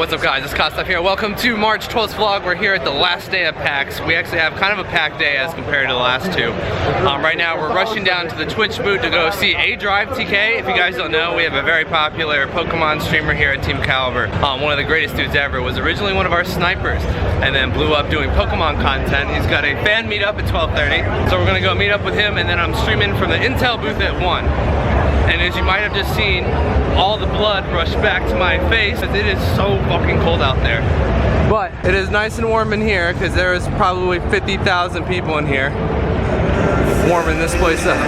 What's up guys, it's KOSDFF here. Welcome to March 12th vlog. We're here at the last day of PAX. We actually have kind of a packed day as compared to the last two. Right now we're rushing down to the Twitch booth to go see A-Drive TK. If you guys don't know, we have a very popular Pokemon streamer here at Team Kaliber. One of the greatest dudes ever. Was originally one of our snipers and then blew up doing Pokemon content. He's got a fan meetup at 12:30. So we're gonna go meet up with him and then I'm streaming from the Intel booth at 1. And as you might have just seen, all the blood rushed back to my face. It is so fucking cold out there. But it is nice and warm in here because there is probably 50,000 people in here warming this place up.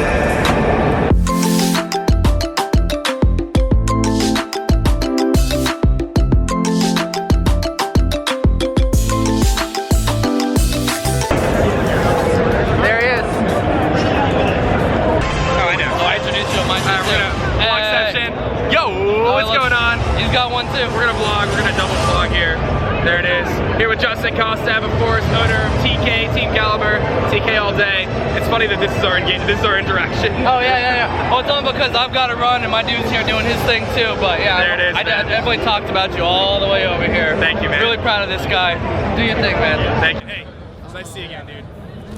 We're gonna vlog, we're gonna double vlog here. There it is. Here with Justin KOSDFF, of course, owner of TK, Team Kaliber, tKAllDay. It's funny that this is our interaction. Oh yeah. Well, it's only because I've got to run and my dude's here doing his thing too. But yeah, there it is. I definitely talked about you all the way over here. Thank you, man. Really proud of this guy. Do your thing, man. Thank you. Hey, it's nice to see you again, dude.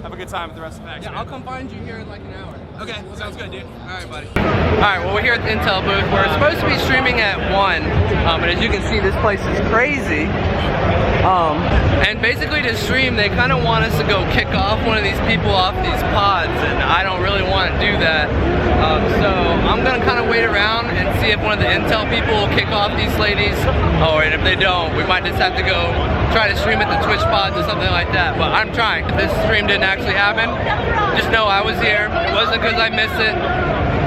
Have a good time with the rest of the PAX. Yeah, I'll come find you here in like an hour. Okay, sounds good, dude. Alright, buddy. Alright, well, we're here at the Intel booth. We're supposed to be streaming at 1, and as you can see, this place is crazy. And basically to stream, they kind of want us to go kick off one of these people off these pods, and I don't really want to do that. So I'm gonna kind of wait around and see if one of the Intel people will kick off these ladies, and if they don't, we might just have to go try to stream at the Twitch pods or something like that. But I'm trying. If this stream didn't actually happen, just know I was here. It wasn't because I missed it.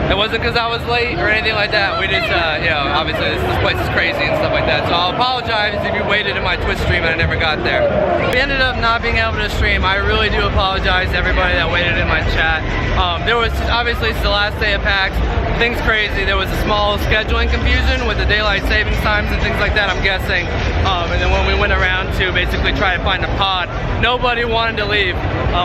It wasn't because I was late or anything like that. We just, obviously this place is crazy and stuff like that. So I'll apologize if you waited in my Twitch stream and I never got there. We ended up not being able to stream. I really do apologize to everybody that waited in my chat. There was, obviously it's the last day of PAX. Things crazy. There was a small scheduling confusion with the daylight savings times and things like that, I'm guessing. And then when we went around to basically try to find a pod, nobody wanted to leave,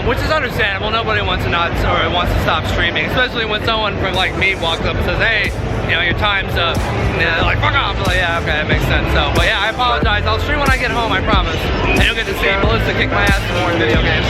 which is understandable. Nobody wants to wants to stop streaming, especially when someone from like me walks up and says, hey, your time's up. And they're like, fuck off. I'm like, yeah, okay, that makes sense. So, but yeah, I apologize. I'll stream when I get home, I promise. And you'll get to see Melissa kick my ass in more video games.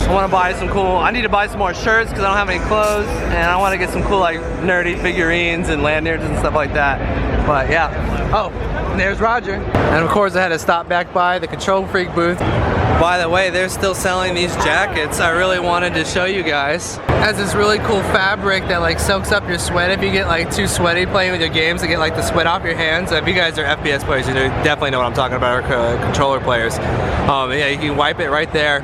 I want to buy some cool, I need to buy some more shirts because I don't have any clothes, and I want to get some cool like nerdy figurines and lanyards and stuff like that. But yeah. Oh, and there's Roger. And of course I had to stop back by the Control Freak booth. By the way, they're still selling these jackets. I really wanted to show you guys. It has this really cool fabric that like soaks up your sweat. If you get like too sweaty playing with your games, to get like the sweat off your hands. So if you guys are FPS players, you definitely know what I'm talking about, or controller players. Yeah, you can wipe it right there.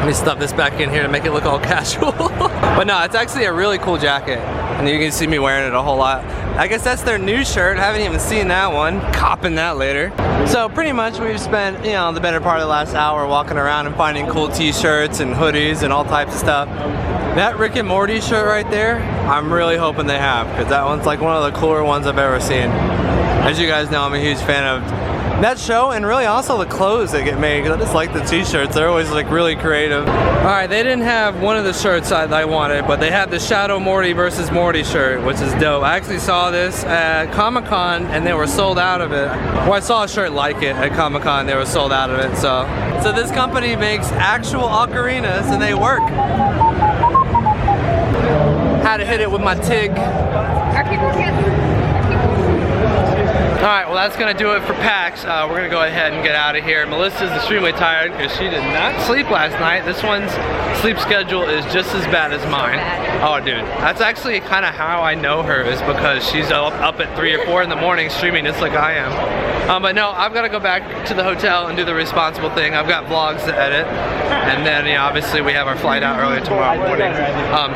Let me stuff this back in here to make it look all casual. But no, it's actually a really cool jacket. And you can see me wearing it a whole lot. I guess that's their new shirt. Haven't even seen that one. Copping that later. So pretty much we've spent, the better part of the last hour walking around and finding cool t-shirts and hoodies and all types of stuff. That Rick and Morty shirt right there, I'm really hoping they have, because that one's like one of the cooler ones I've ever seen. As you guys know, I'm a huge fan of that show, and really also the clothes that get made, because I just like the t-shirts. They're always like really creative. Alright, they didn't have one of the shirts I wanted, but they had the Shadow Morty versus Morty shirt, which is dope. I actually saw this at Comic-Con and they were sold out of it. Well, I saw a shirt like it at Comic-Con, they were sold out of it. So this company makes actual ocarinas and they work. Had to hit it with my TIG. Alright, well that's going to do it for PAX. We're going to go ahead and get out of here. Melissa's extremely tired because she did not sleep last night. This one's sleep schedule is just as bad as mine. Oh dude, that's actually kind of how I know her, is because she's up at 3 or 4 in the morning streaming just like I am. But no, I've got to go back to the hotel and do the responsible thing. I've got vlogs to edit. And then obviously we have our flight out early tomorrow morning.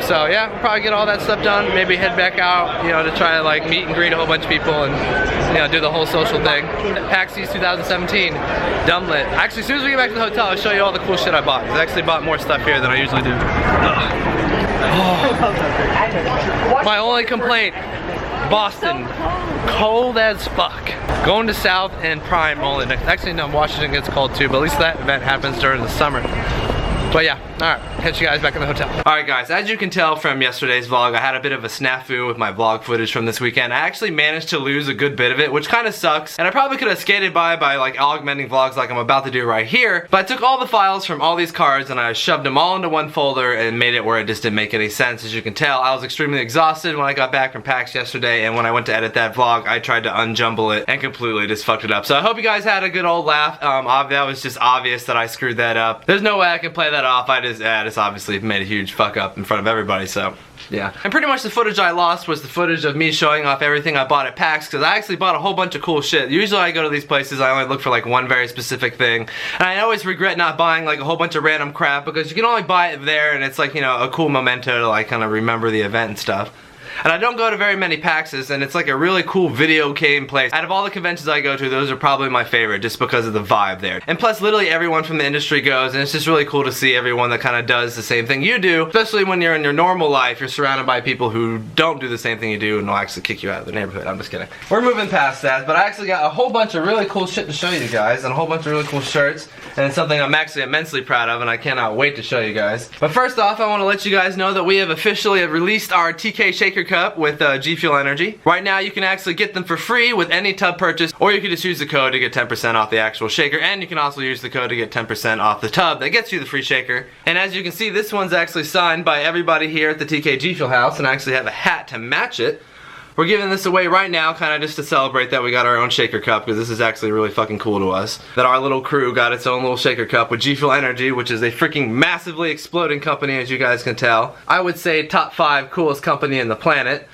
So yeah, we'll probably get all that stuff done. Maybe head back out, to try to like meet and greet a whole bunch of people and do the whole social thing. PAX East 2017, dumb lit. Actually, as soon as we get back to the hotel, I'll show you all the cool shit I bought. I actually bought more stuff here than I usually do. Oh. My only complaint, Boston, cold as fuck. Going to South and Prime only. Actually, no, Washington gets cold too, but at least that event happens during the summer. But yeah, alright, catch you guys back in the hotel. Alright guys, as you can tell from yesterday's vlog, I had a bit of a snafu with my vlog footage from this weekend. I actually managed to lose a good bit of it, which kind of sucks, and I probably could have skated by like augmenting vlogs like I'm about to do right here, but I took all the files from all these cards and I shoved them all into one folder and made it where it just didn't make any sense. As you can tell, I was extremely exhausted when I got back from PAX yesterday, and when I went to edit that vlog, I tried to unjumble it and completely just fucked it up. So I hope you guys had a good old laugh. That was just obvious that I screwed that up. There's no way I can play that off. I just obviously made a huge fuck up in front of everybody, so yeah. And pretty much the footage I lost was the footage of me showing off everything I bought at PAX, because I actually bought a whole bunch of cool shit. Usually I go to these places, I only look for like one very specific thing, and I always regret not buying like a whole bunch of random crap, because you can only buy it there and it's like, you know, a cool memento to like kind of remember the event and stuff. And I don't go to very many PAXs, and it's like a really cool video game place. Out of all the conventions I go to, those are probably my favorite just because of the vibe there. And plus, literally everyone from the industry goes, and it's just really cool to see everyone that kind of does the same thing you do. Especially when you're in your normal life, you're surrounded by people who don't do the same thing you do and will actually kick you out of the neighborhood. I'm just kidding. We're moving past that, but I actually got a whole bunch of really cool shit to show you guys, and a whole bunch of really cool shirts, and it's something I'm actually immensely proud of, and I cannot wait to show you guys. But first off, I want to let you guys know that we have officially released our TK Shaker Cup with GFuel Energy. Right now you can actually get them for free with any tub purchase, or you can just use the code to get 10% off the actual shaker, and you can also use the code to get 10% off the tub that gets you the free shaker. And as you can see, this one's actually signed by everybody here at the TKGFuelHouse, and I actually have a hat to match it. We're giving this away right now, kind of just to celebrate that we got our own shaker cup, because this is actually really fucking cool to us. That our little crew got its own little shaker cup with GFuel Energy, which is a freaking massively exploding company, as you guys can tell. I would say top 5 coolest company in the planet.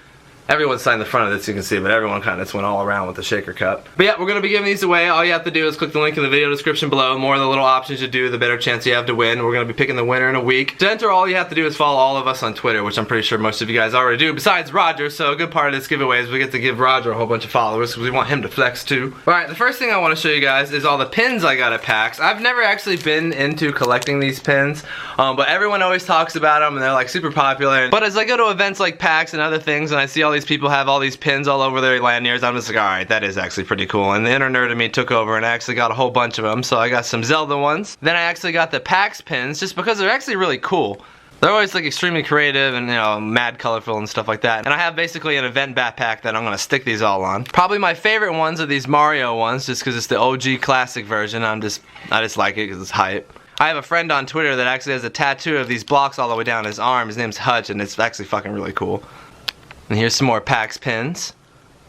Everyone signed the front of this, you can see, but everyone kind of just went all around with the shaker cup. But yeah, we're going to be giving these away. All you have to do is click the link in the video description below. The more of the little options you do, the better chance you have to win. We're going to be picking the winner in a week. To enter, all you have to do is follow all of us on Twitter, which I'm pretty sure most of you guys already do, besides Roger. So a good part of this giveaway is we get to give Roger a whole bunch of followers, because we want him to flex too. Alright, the first thing I want to show you guys is all the pins I got at PAX. I've never actually been into collecting these pins, but everyone always talks about them, and they're like super popular. But as I go to events like PAX and other things, and I see all these people have all these pins all over their lanyards, I'm just like, alright, that is actually pretty cool. And the inner nerd of me took over, and I actually got a whole bunch of them. So I got some Zelda ones. Then I actually got the PAX pins, just because they're actually really cool. They're always like extremely creative and, you know, mad colorful and stuff like that. And I have basically an event backpack that I'm gonna stick these all on. Probably my favorite ones are these Mario ones, just because it's the OG classic version. I just like it because it's hype. I have a friend on Twitter that actually has a tattoo of these blocks all the way down his arm. His name's Hutch, and it's actually fucking really cool. And here's some more PAX pins.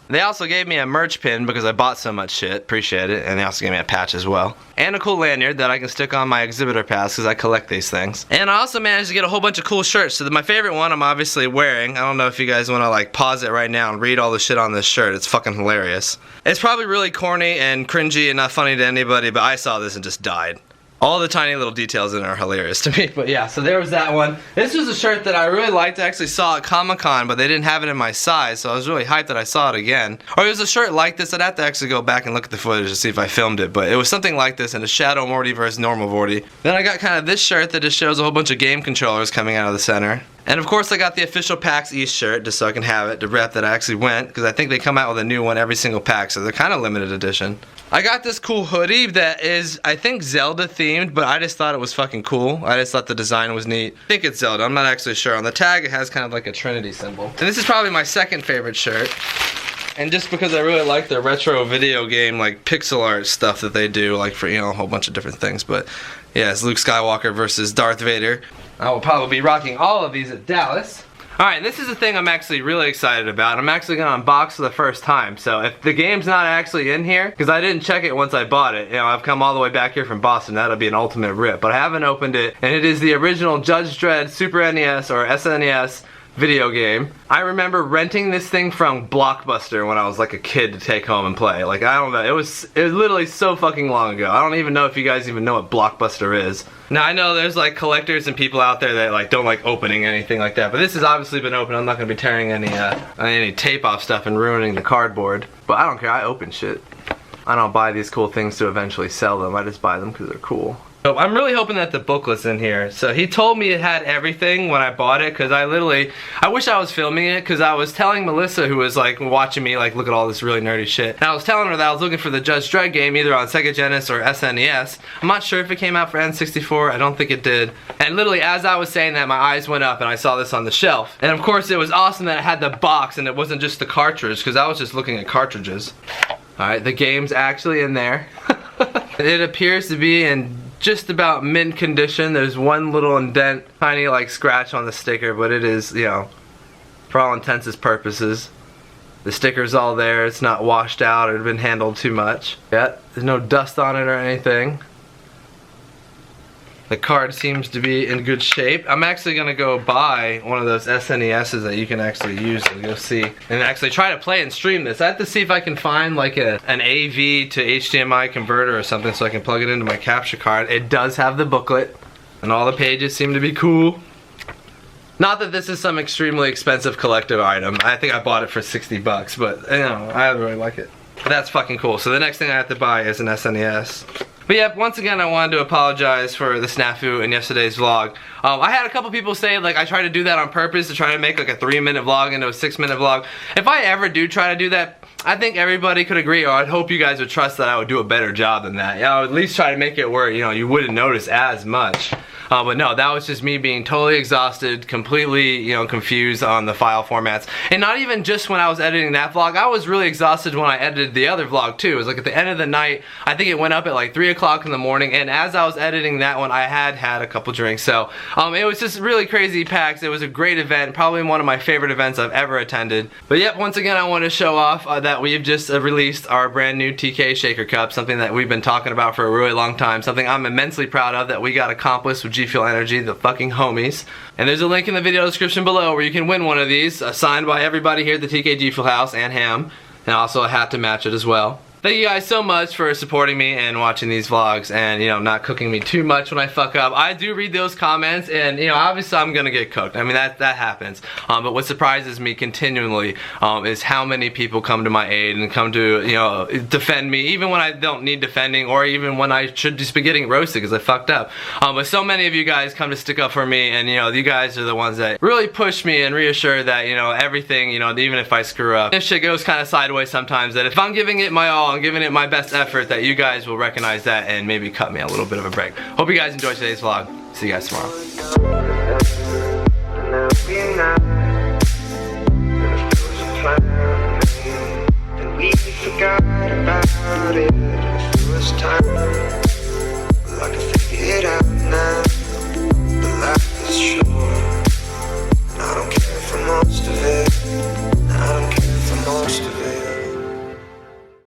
They also gave me a merch pin because I bought so much shit. Appreciate it. And they also gave me a patch as well. And a cool lanyard that I can stick on my exhibitor pass because I collect these things. And I also managed to get a whole bunch of cool shirts. So my favorite one I'm obviously wearing. I don't know if you guys want to like pause it right now and read all the shit on this shirt. It's fucking hilarious. It's probably really corny and cringy and not funny to anybody, but I saw this and just died. All the tiny little details in it are hilarious to me, but yeah, so there was that one. This was a shirt that I really liked. I actually saw at Comic-Con, but they didn't have it in my size, so I was really hyped that I saw it again. Or it was a shirt like this. I'd have to actually go back and look at the footage to see if I filmed it, but it was something like this in a Shadow Morty versus Normal Morty. Then I got kind of this shirt that just shows a whole bunch of game controllers coming out of the center. And of course I got the official PAX East shirt just so I can have it to rep that I actually went, because I think they come out with a new one every single PAX, so they're kind of limited edition. I got this cool hoodie that is, I think, Zelda themed, but I just thought it was fucking cool. I just thought the design was neat. I think it's Zelda, I'm not actually sure. On the tag it has kind of like a Trinity symbol. And this is probably my second favorite shirt. And just because I really like the retro video game like pixel art stuff that they do, like for, you know, a whole bunch of different things. But yeah, it's Luke Skywalker versus Darth Vader. I will probably be rocking all of these at Dallas. Alright, this is the thing I'm actually really excited about. I'm actually going to unbox for the first time. So if the game's not actually in here, because I didn't check it once I bought it. You know, I've come all the way back here from Boston. That'll be an ultimate rip. But I haven't opened it. And it is the original Judge Dredd Super NES or SNES video game. I remember renting this thing from Blockbuster when I was like a kid to take home and play. Like, I don't know, it was literally so fucking long ago. I don't even know if you guys even know what Blockbuster is. Now I know there's like collectors and people out there that like don't like opening anything like that, but this has obviously been open. I'm not gonna be tearing any tape off stuff and ruining the cardboard. But I don't care, I open shit. I don't buy these cool things to eventually sell them. I just buy them because they're cool. So I'm really hoping that the booklet's in here. So he told me it had everything when I bought it, because I wish I was filming it, because I was telling Melissa, who was like watching me like look at all this really nerdy shit, and I was telling her that I was looking for the Judge Dredd game either on Sega Genesis or SNES. I'm not sure if it came out for N64, I don't think it did. And literally as I was saying that, my eyes went up and I saw this on the shelf. And of course it was awesome that it had the box and it wasn't just the cartridge, because I was just looking at cartridges. Alright, the game's actually in there. It appears to be in just about mint condition. There's one little indent, tiny like scratch on the sticker, but it is, you know, for all intents and purposes. The sticker's all there, it's not washed out or been handled too much. Yeah, there's no dust on it or anything. The card seems to be in good shape. I'm actually gonna go buy one of those SNESs that you can actually use and go see, and actually try to play and stream this. I have to see if I can find like an AV to HDMI converter or something so I can plug it into my capture card. It does have the booklet, and all the pages seem to be cool. Not that this is some extremely expensive collective item. I think I bought it for 60 bucks, but you know, I really like it. That's fucking cool. So the next thing I have to buy is an SNES. But yeah, once again I wanted to apologize for the snafu in yesterday's vlog. I had a couple people say like I tried to do that on purpose to try to make like a 3-minute vlog into a 6-minute vlog. If I ever do try to do that, I think everybody could agree, or I'd hope you guys would trust that I would do a better job than that. Yeah, I would at least try to make it where, you know, you wouldn't notice as much. But no, that was just me being totally exhausted, completely, you know, confused on the file formats. And not even just when I was editing that vlog, I was really exhausted when I edited the other vlog too. It was like at the end of the night, I think it went up at like 3 o'clock in the morning, and as I was editing that one, I had a couple drinks. So it was just really crazy packed. It was a great event, probably one of my favorite events I've ever attended. But yep, once again I want to show off that we've just released our brand new TK Shaker Cup, something that we've been talking about for a really long time, something I'm immensely proud of that we got accomplished with GFuel Energy, the fucking homies. And there's a link in the video description below where you can win one of these, signed by everybody here at the TKGFuelHouse and Ham, and also a hat to match it as well. Thank you guys so much for supporting me and watching these vlogs and, you know, not cooking me too much when I fuck up. I do read those comments and, you know, obviously I'm gonna get cooked. I mean, that happens. But what surprises me continually is how many people come to my aid and come to, you know, defend me, even when I don't need defending, or even when I should just be getting roasted because I fucked up. But so many of you guys come to stick up for me, and, you know, you guys are the ones that really push me and reassure that, you know, everything, you know, even if I screw up, if shit goes kind of sideways sometimes, that if I'm giving it my all, I'm giving it my best effort, that you guys will recognize that and maybe cut me a little bit of a break. Hope you guys enjoyed today's vlog. See you guys tomorrow.